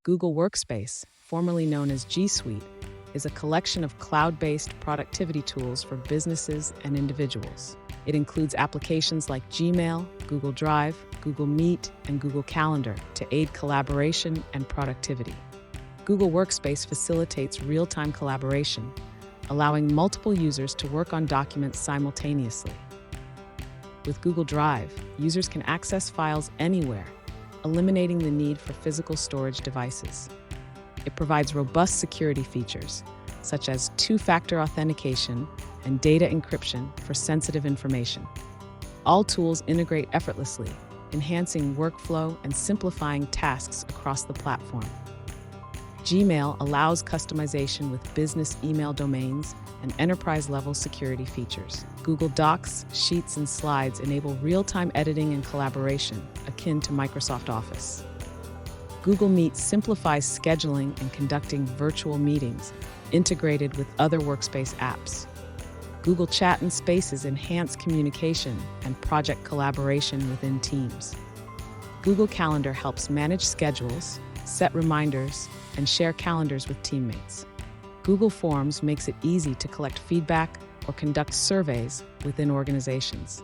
Google Workspace, formerly known as G Suite, is a collection of cloud-based productivity tools for businesses and individuals. It includes applications like Gmail, Google Drive, Google Meet, and Google Calendar to aid collaboration and productivity. Google Workspace facilitates real-time collaboration, allowing multiple users to work on documents simultaneously. With Google Drive, users can access files anywhere, eliminating the need for physical storage devices. It provides robust security features, such as two-factor authentication and data encryption for sensitive information. All tools integrate effortlessly, enhancing workflow and simplifying tasks across the platform. Gmail allows customization with business email domains and enterprise-level security features. Google Docs, Sheets, and Slides enable real-time editing and collaboration, akin to Microsoft Office. Google Meet simplifies scheduling and conducting virtual meetings, integrated with other workspace apps. Google Chat and Spaces enhance communication and project collaboration within teams. Google Calendar helps manage schedules, set reminders, and share calendars with teammates. Google Forms makes it easy to collect feedback or conduct surveys within organizations.